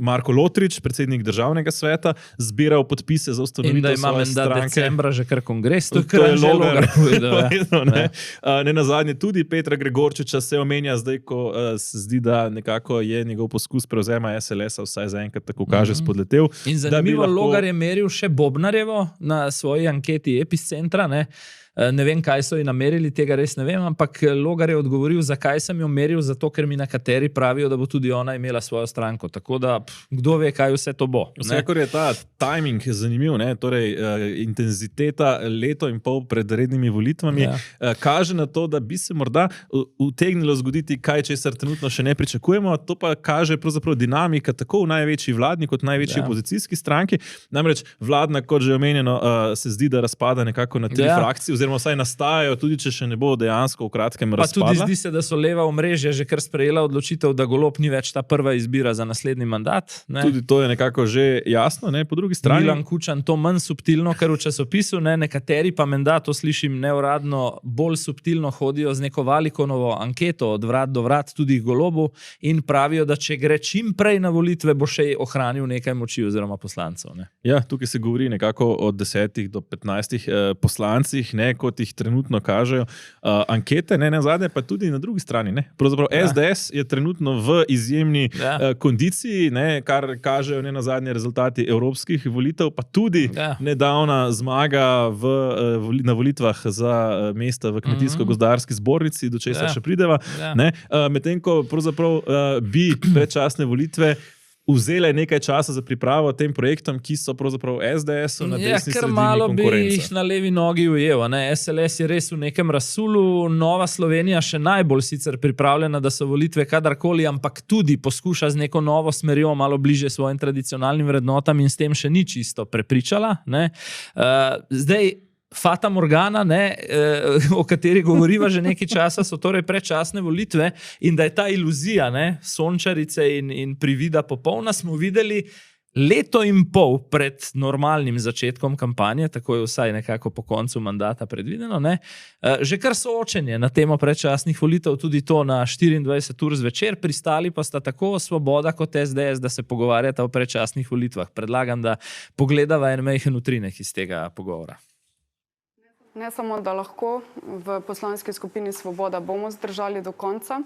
Marko Lotrič, predsednik Državnega sveta, zbiral podpise za ustanovitev svoje stranke. In da ima decembra že kar kongres, to je Logar povedal. Ne nazadnje tudi Petra Gregorčiča se omenja zdaj, ko se zdi, da nekako je njegov poskus prevzema SLS-a, vsaj zaenkrat tako kaže, spodletel. In zanimivo, Logar je meril še Bobnarjevo na svoji anketi Episcentra, ne? Ne vem, kaj so ji namerili, tega res ne vem, ampak Logar je odgovoril, zakaj sem jo meril, zato ker mi nekateri pravijo, da bo tudi ona imela svojo stranko. Tako da, kdo ve, kaj vse to bo. Vsekakor je ta timing zanimiv, ne? Torej intenziteta leto in pol pred rednimi volitvami kaže na to, da bi se morda utegnilo zgoditi kaj, česar trenutno še ne pričakujemo. To pa kaže pravzaprav dinamika tako v največji vladni kot največji opozicijski stranki. Namreč vladna, kot že omenjeno, se zdi, da razpada nekako na 3 frakcije, oziroma vsaj nastajajo, tudi če še ne bo dejansko v kratkem razpadla. Pa tudi zdi se, da so leva omrežja že kar sprejela odločitev, da Golob ni več ta prva izbira za naslednji mandat. Ne? Tudi to je nekako že jasno, ne? Po drugi strani. Milan Kučan to manj subtilno, ker v časopisu, ne? Nekateri pa menda, to slišim neuradno, bolj subtilno hodijo z neko Valikonovo anketo od vrat do vrat tudi Golobu in pravijo, da če gre čim prej na volitve, bo še ohranil nekaj moči oziroma poslancev. Ne? Ja, tukaj se govori nekako od 10 do 15 poslancih, ne, kot jih trenutno kažejo ankete, ne nazadnje, pa tudi na drugi strani. Ne. Pravzaprav SDS je trenutno v izjemni kondiciji, ne, kar kažejo ne nazadnje rezultati evropskih volitev, pa tudi nedavna zmaga na volitvah za mesta v Kmetijsko-gozdarski zbornici, do česa še prideva. Medtem ko pravzaprav bi predčasne volitve vzele nekaj časa za pripravo tem projektom, ki so pravzaprav SDS-u na desni sredini konkurence. Malo bi jih na levi nogi ujel. SLS je res v nekem rasulu, Nova Slovenija še najbolj sicer pripravljena, da so volitve kadarkoli, ampak tudi poskuša z neko novo smerjo malo bliže svojim tradicionalnim vrednotam in s tem še ni čisto prepričala. Ne? Zdaj, Fata Morgana, ne, o kateri govoriva že nekaj časa, so torej predčasne volitve in da je ta iluzija, ne, sončarice in privida popolna, smo videli leto in pol pred normalnim začetkom kampanje, tako je vsaj nekako po koncu mandata predvideno, ne, že kar soočenje na temo predčasnih volitev, tudi to na 24 ur zvečer, pristali pa sta tako Svoboda kot SDS, da se pogovarjata o predčasnih volitvah. Predlagam, da pogledava en majhen utrinek iz tega pogovora. Ne samo, da lahko v poslanski skupini Svoboda bomo zdržali do konca.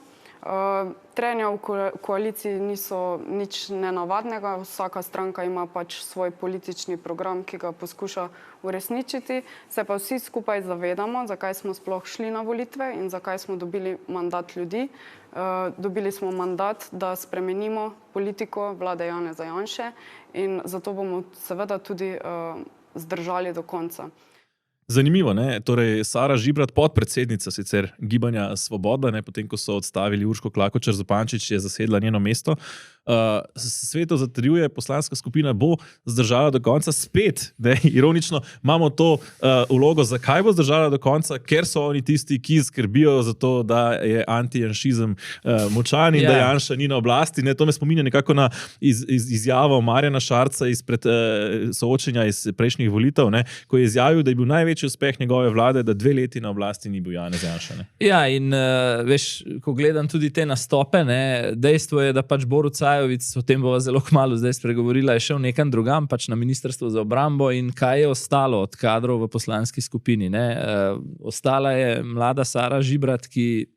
Trenja v koaliciji niso nič nenavadnega. Vsaka stranka ima pač svoj politični program, ki ga poskuša uresničiti. Se pa vsi skupaj zavedamo, zakaj smo sploh šli na volitve in zakaj smo dobili mandat ljudi. Dobili smo mandat, da spremenimo politiko vlade Janeza Janše in zato bomo seveda tudi zdržali do konca. Zanimivo, ne? Torej Sara Žibrat, podpredsednica sicer Gibanja Svoboda, ne? Potem ko so odstavili Urško Klakočar Zupančič, je zasedla njeno mesto. Sveto zatrjuje, poslanska skupina bo zdržala do konca. Spet, ne? Ironično, imamo to vlogo, zakaj bo zdržala do konca, ker so oni tisti, ki skrbijo za to, da je antijanšizem močan in da Janša ni na oblasti. Ne? To me spominja nekako na izjavo Marjana Šarca izpred soočenja iz prejšnjih volitev, ne? Ko je izjavil, da je bil največji uspeh njegove vlade, da 2 leti na oblasti ni bil Janez Janša. Ne? Ja, in veš, ko gledam tudi te nastope, ne, dejstvo je, da pač Borut Sajovic, o tem bova zelo kmalu zdaj spregovorila, je šel nekam drugam, pač na Ministrstvo za obrambo in kaj je ostalo od kadrov v poslanski skupini. Ne? Ostala je mlada Sara Žibrat, ki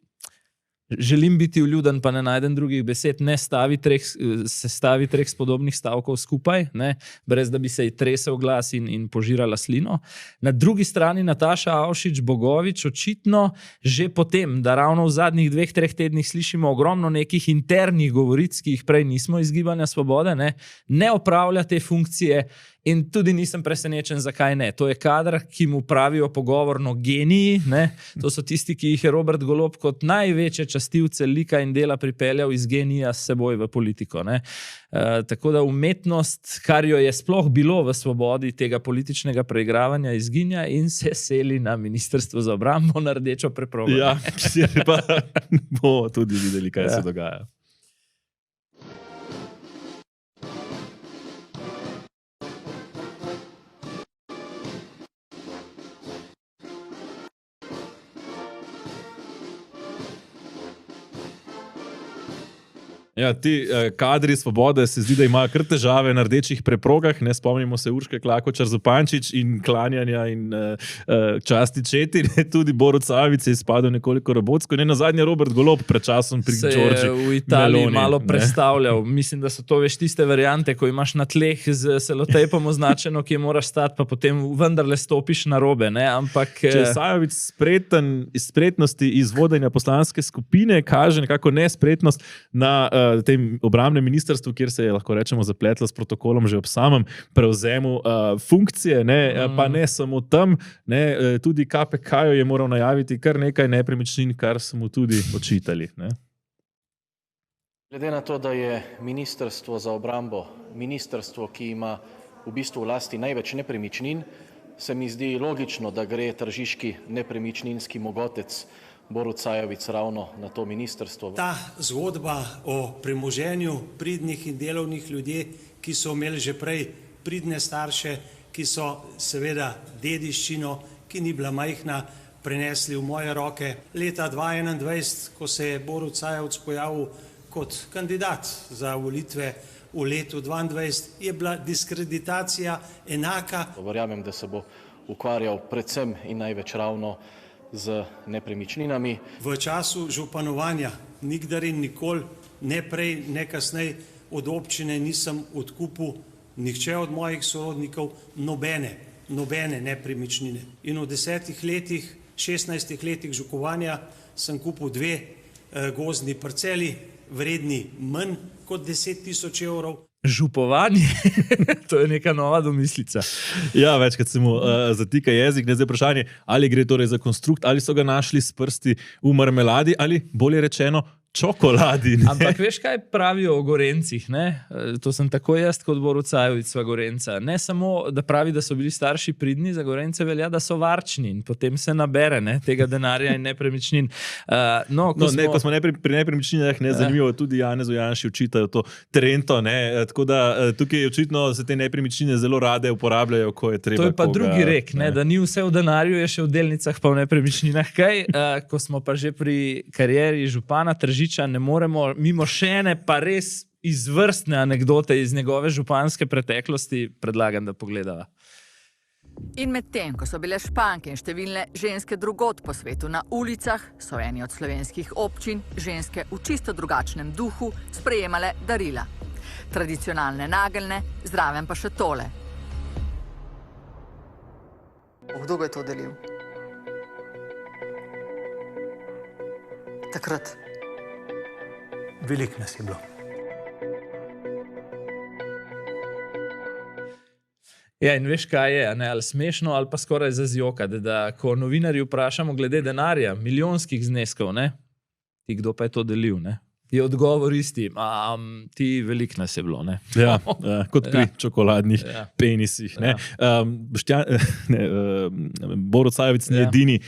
želim biti vljuden, pa ne najdem drugih besed, ne sestavi 3 spodobnih stavkov skupaj, ne, brez da bi se ji tresel glas in požirala slino. Na drugi strani Nataša Avšič Bogovič očitno že potem, da ravno v zadnjih 2-3 tednih slišimo ogromno nekih internih govoric, ki jih prej nismo iz Gibanja Svobode, ne opravlja te funkcije. In tudi nisem presenečen, zakaj ne. To je kader, ki mu pravijo pogovorno geniji. Ne? To so tisti, ki jih je Robert Golob kot največje častilce lika in dela pripeljal iz genija s seboj v politiko. Ne? Tako da umetnost, kar jo je sploh bilo v Svobodi tega političnega preigravanja, izginja in se seli na Ministrstvo za obrambo na rdečo preprogo. Ja, pa bomo tudi videli, kaj se dogaja. Ja, ti kadri Svobode se zdi, da imajo kar težave na rdečih preprogah. Ne spomnimo se Urške Klakočar Zupančič in klanjanja in časti četi. Tudi Borut Sajovic je izpadel nekoliko robotsko. Ne nazadnje Robert Golob pred časom pri Giorgi se je v Italiji Meloni, malo ne. predstavljal. Mislim, da so to veš tiste variante, ko imaš na tleh z selotejpom označeno, kje moraš stati, pa potem vendarle stopiš na robe. Ne? Ampak Če je Sajovic spreten iz spretnosti iz vodenja poslanske skupine, kaže nekako nespretnost na tem obrambnem ministrstvu, kjer se je, lahko rečemo, zapletlo s protokolom že ob samem prevzemu funkcije, ne, pa ne samo tam, ne, tudi KPK-ju je moral najaviti kar nekaj nepremičnin, kar so mu tudi očitali. Ne. Glede na to, da je Ministrstvo za obrambo ministrstvo, ki ima v bistvu v lasti največ nepremičnin, se mi zdi logično, da gre tržiški nepremičninski mogotec Borut Sajovic ravno na to ministrstvo. Ta zgodba o premoženju pridnih in delovnih ljudi, ki so imeli že prej pridne starše, ki so seveda dediščino, ki ni bila majhna, prenesli v moje roke. Leta 2021, ko se je Borut Sajovic pojavil kot kandidat za volitve v letu 2022, je bila diskreditacija enaka. Verjamem, da se bo ukvarjal predvsem in največ ravno z nepremičninami. V času županovanja nikdar in nikoli, ne prej, ne kasneje od občine nisem odkupil nihče od mojih sorodnikov nobene nepremičnine. In v 10 letih, 16 letih žukovanja sem kupil 2 gozdni parceli, vredni manj kot 10.000 evrov. župovanje, to je neka nova domislica. Ja, večkrat se mu zatika jezik, ne zdaj vprašanje, ali gre torej za konstrukt, ali so ga našli s prsti v marmeladi, ali bolje rečeno čokoladi. Ne? Ampak veš, kaj pravijo o Gorencih? Ne? To sem tako jaz kot Borut Sajovic sva Gorenca. Ne samo, da pravi, da so bili starši pridni, za Gorence velja, da so varčni in potem se nabere tega denarja in nepremičnin. Ko smo pri nepremičninah, zanimivo, tudi Janezu Janši očitajo to Trento, tako da tukaj očitno se te nepremičnine zelo rade uporabljajo, ko je treba. To je pa drugi rek, da ni vse v denarju, je še v delnicah pa v nepremičninah. Kaj, ko smo pa že pri karieri župana Tržiča, ne moremo mimo še ene pa res izvrstne anekdote iz njegove županske preteklosti, predlagam, da pogledava. In medtem, ko so bile Španke in številne ženske drugod po svetu na ulicah, so eni od slovenskih občin ženske v čisto drugačnem duhu sprejemale darila. Tradicionalne nageljne, zraven pa še tole. Kdo ga je to delil? Takrat. Veliko nas je bilo. Ja, in veš, kaj je, ali smešno, ali pa skoraj za zjokati, da ko novinarji vprašamo glede denarja, milijonskih zneskov, ti kdo pa je to delil, je odgovor isti, ti veliko nas je bilo. Ja, kot pri čokoladnih penisih. Borut Sajovic ni edini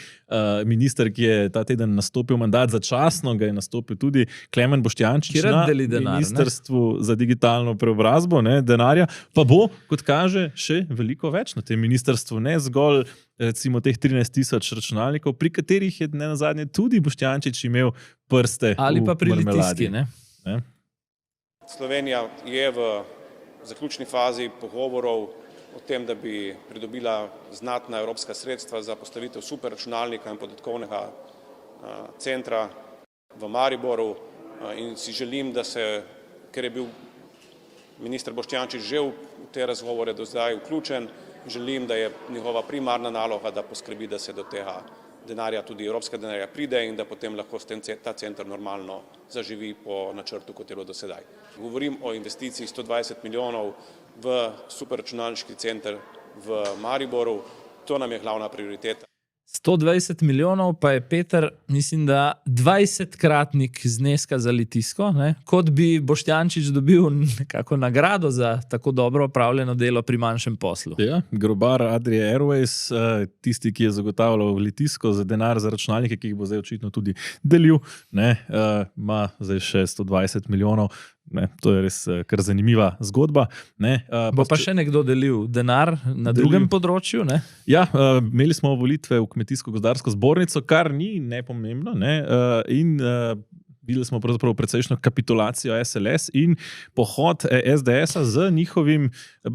minister, ki je ta teden nastopil mandat začasno, ga je nastopil tudi Klemen Boštjančič na Ministrstvu za digitalno preobrazbo, denarja, pa bo, kot kaže, še veliko več na tem ministrstvu, ne zgolj recimo teh 13.000 računalnikov, pri katerih je nenazadnje tudi Boštjančič imel prste ali pa pri marmeladi. Litijski, Slovenija je v zaključni fazi pogovorov o tem, da bi pridobila znatna evropska sredstva za postavitev superračunalnika in podatkovnega centra v Mariboru in si želim, da se, ker je bil minister Boštjančič že v te razgovore do zdaj vključen, želim, da je njegova primarna naloga, da poskrbi, da se do tega denarja, tudi evropskega denarja, pride in da potem lahko ta center normalno zaživi po načrtu, kot je bilo do sedaj. Govorim o investiciji 120 milijonov v superračunalniški center v Mariboru. To nam je glavna prioriteta. 120 milijonov pa je Peter, mislim, da 20-kratnik zneska za Litijsko, kot bi Boštjančič dobil nekako nagrado za tako dobro opravljeno delo pri manjšem poslu. Ja, grobar Adria Airways, tisti, ki je zagotavljal Litijsko za denar za računalnike, ki jih bo zdaj očitno tudi delil, ima zdaj še 120 milijonov. To je res kar zanimiva zgodba. Bo pa še nekdo delil denar na drugem področju? Ja, imeli smo volitve v Kmetijsko-gozdarsko zbornico, kar ni nepomembno, in videli smo pravzaprav precejšnjo kapitulacijo SLS in pohod SDS-a z njihovim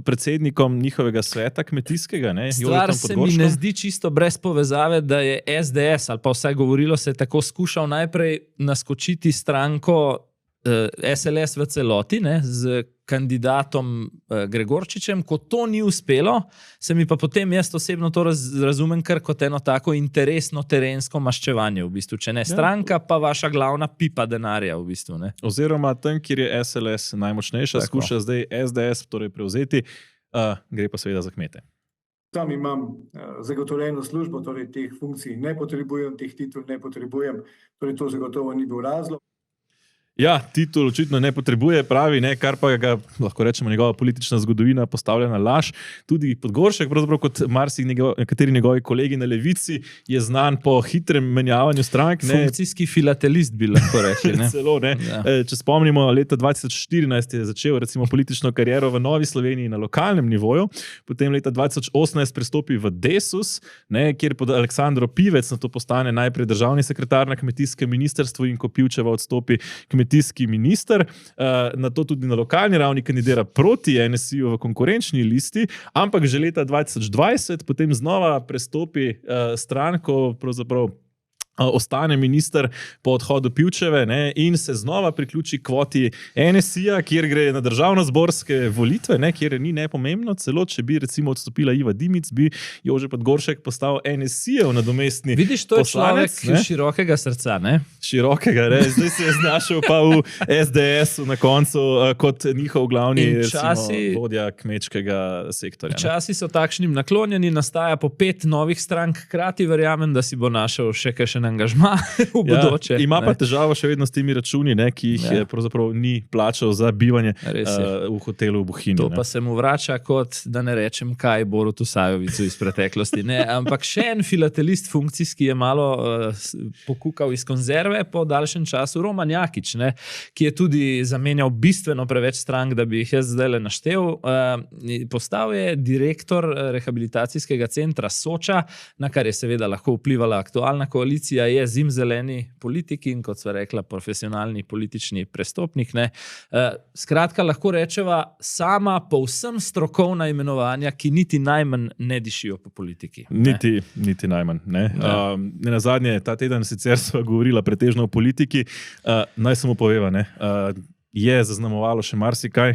predsednikom njihovega sveta kmetijskega. Stvar se mi ne zdi čisto brez povezave, da je SDS, ali pa vsaj govorilo se tako, skušal najprej naskočiti stranko SLS v celoti, z kandidatom Gregorčičem. Ko to ni uspelo, se mi pa potem jaz osebno to razumem kar kot eno tako interesno terensko maščevanje v bistvu. Če ne stranka, pa vaša glavna pipa denarja v bistvu. Oziroma tam, kjer je SLS najmočnejša, skuša zdaj SDS torej prevzeti, gre pa seveda za kmete. Sam imam zagotovljeno službo, torej teh funkcij ne potrebujem, teh titul ne potrebujem, torej to zagotovo ni bil razlog. Ja, titul očitno ne potrebuje, pravi, kar pa ga, lahko rečemo, njegova politična zgodovina postavlja na laž. Tudi Podgoršek, pravzaprav kot nekateri njegovi kolegi na levici, je znan po hitrem menjavanju strank. Funkcijski filatelist bi lahko rekli. Celo, Ja. Če spomnimo, leta 2014 je začel recimo politično kariero v Novi Sloveniji na lokalnem nivoju, potem leta 2018 pristopi v Desus, kjer pod Aleksandro Pivec na to postane najprej državni sekretar na kmetijskem ministrstvu in ko Pivčeva odstopi kmetijski minister, na to tudi na lokalni ravni kandidira proti NSI-ju v konkurenčni listi, ampak že leta 2020 potem znova prestopi stranko, pravzaprav ostane minister po odhodu Pivčeve in se znova priključi kvoti NSI-ja, kjer gre na državnozborske volitve, kjer ni nepomembno, celo če bi recimo odstopila Iva Dimic, bi Jože Podgoršek postal NSI-jev nadomestni poslanec. Vidiš, to je človek širokega srca, Širokega, zdaj se je znašel pa v SDS-u na koncu kot njihov glavni vodja kmečkega sektorja. Časi so takšnim naklonjeni, nastaja po 5 novih strank hkrati, verjamem, da si bo našel še kakšen angažma v bodoče. Ima pa težavo še vedno s temi računi, ki jih pravzaprav ni plačal za bivanje v hotelu v Bohinju. To pa se mu vrača kot, da ne rečem kaj, Borutu Sajovicu iz preteklosti. Ampak še en filatelist funkcijski je malo pokukal iz konzerve po daljšem času, Roman Jakič, ki je tudi zamenjal bistveno preveč strank, da bi jih jaz zdaj naštel. Postal je direktor rehabilitacijskega centra Soča, na kar je seveda lahko vplivala aktualna koalicija, je zimzeleni politik in, kot sva rekla, profesionalni politični prestopnik. Skratka, lahko rečeva sama povsem strokovna imenovanja, ki niti najmanj ne dišijo po politiki. Niti najmanj. Nenazadnje, ta teden sicer sva govorila pretežno o politiki, naj samo poveva, je zaznamovalo še marsikaj.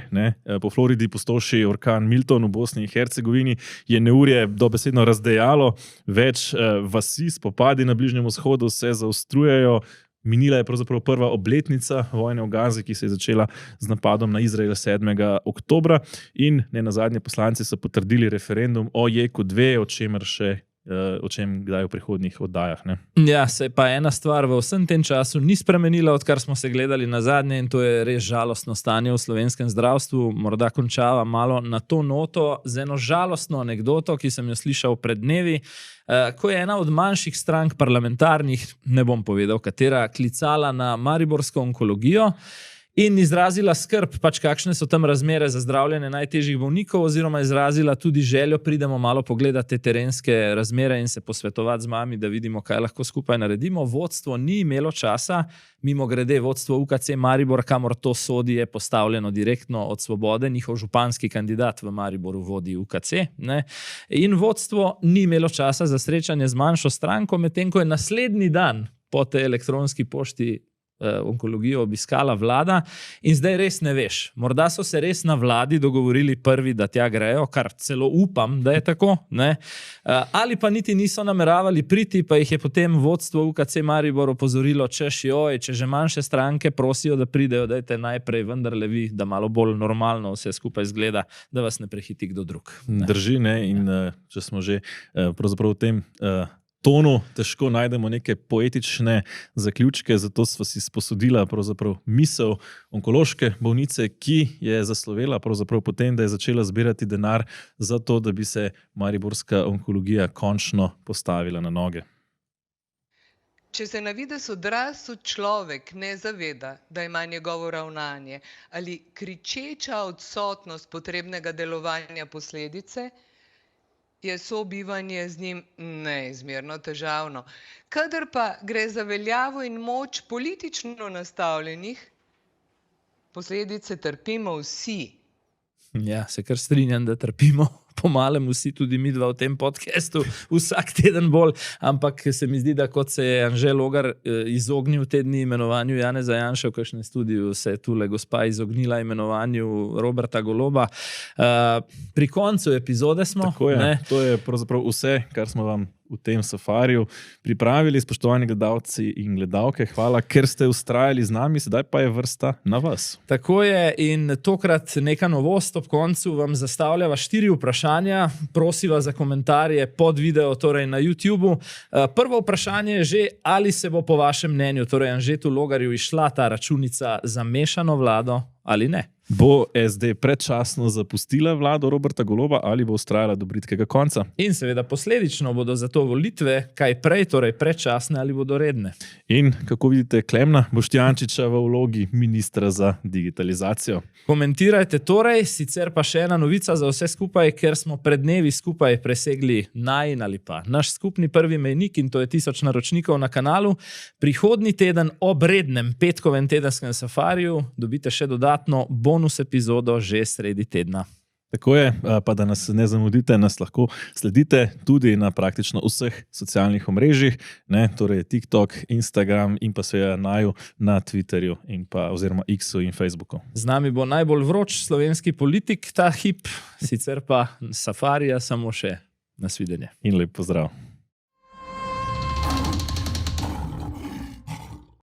Po Floridi pustoši orkan Milton v Bosni in Hercegovini, je neurje dobesedno razdejalo, več vasi, spopadi na Bližnjem vzhodu se zaostrujejo. Minila je pravzaprav prva obletnica vojne v Gazi, ki se je začela z napadom na Izrael 7. oktobra in nenazadnje poslanci so potrdili referendum o JEK2, o čem kdaj v prihodnjih oddajah. Ja, se pa ena stvar v vsem tem času ni spremenila, odkar smo se gledali nazadnje, in to je res žalostno stanje v slovenskem zdravstvu. Morda končava malo na to noto z eno žalostno anekdoto, ki sem jo slišal pred dnevi, ko je ena od manjših strank parlamentarnih, ne bom povedal katera, klicala na mariborsko onkologijo in izrazila skrb, kakšne so tam razmere za zdravljenje najtežjih bolnikov, oziroma izrazila tudi željo, pridemo malo pogledati te terenske razmere in se posvetovati z mami, da vidimo, kaj lahko skupaj naredimo. Vodstvo ni imelo časa, mimogrede vodstvo UKC Maribor, kamor to sodi, je postavljeno direktno od Svobode, njihov županski kandidat v Mariboru vodi UKC. In vodstvo ni imelo časa za srečanje z manjšo stranko, medtem ko je naslednji dan po tej elektronski pošti onkologijo obiskala vlada in zdaj res ne veš. Morda so se res na vladi dogovorili prvi, da tja grejo, kar celo upam, da je tako, ali pa niti niso nameravali priti, pa jih je potem vodstvo UKC Maribor opozorilo, če že manjše stranke prosijo, da pridejo, dajte najprej vendarle vi, da malo bolj normalno vse skupaj zgleda, da vas ne prehiti kdo drug. Drži, in če smo že pravzaprav v tem tonu, težko najdemo neke poetične zaključke, zato sva si sposodila pravzaprav misel onkološke bolnice, ki je zaslovela pravzaprav potem, da je začela zbirati denar za to, da bi se mariborska onkologija končno postavila na noge. Če se na videz odrasel človek ne zaveda, da ima njegovo ravnanje ali kričeča odsotnost potrebnega delovanja posledice, je sobivanje z njim neizmerno težavno. Kadar pa gre za veljavo in moč politično nastavljenih, posledice trpimo vsi. Ja, se kar strinjam, da trpimo po malem vsi, tudi mi dva v tem podcastu, vsak teden bolj, ampak se mi zdi, da kot se je Anže Logar izognil te dni imenovanju Janeza Janše, v kakšnem studiu se je tule gospa izognila imenovanju Roberta Goloba. Pri koncu epizode smo. Tako je, to je pravzaprav vse, kar smo vam v tem safariju pripravili, spoštovani gledalci in gledalke. Hvala, ker ste vztrajali z nami, sedaj pa je vrsta na vas. Tako je, in tokrat neka novost ob koncu vam zastavljava 4 vprašanja. Prosiva za komentarje pod video, torej na YouTubeu. Prvo vprašanje je že, ali se bo po vašem mnenju, torej Anžetu Logarju, išla ta računica za mešano vlado ali ne? Bo SD predčasno zapustila vlado Roberta Goloba ali bo vztrajala do bridkega konca? In seveda posledično bodo zato volitve kaj prej, torej predčasne ali bodo redne. In kako vidite Klemna Boštjančiča v vlogi ministra za digitalizacijo? Komentirajte torej, sicer pa še ena novica za vse skupaj, ker smo pred dnevi skupaj presegli najin ali pa naš skupni prvi mejnik, in to je 1000 naročnikov na kanalu. Prihodnji teden ob rednem petkovem tedenskem safariju dobite še dodatno bonus epizodo že sredi tedna. Tako je, pa da nas ne zamudite, nas lahko sledite tudi na praktično vseh socialnih omrežjih, torej TikTok, Instagram in pa seveda naju na Twitterju in pa oziroma X-u in Facebooku. Z nami bo najbolj vroč slovenski politik ta hip, sicer pa safarija samo še nasvidenje. In lep pozdrav.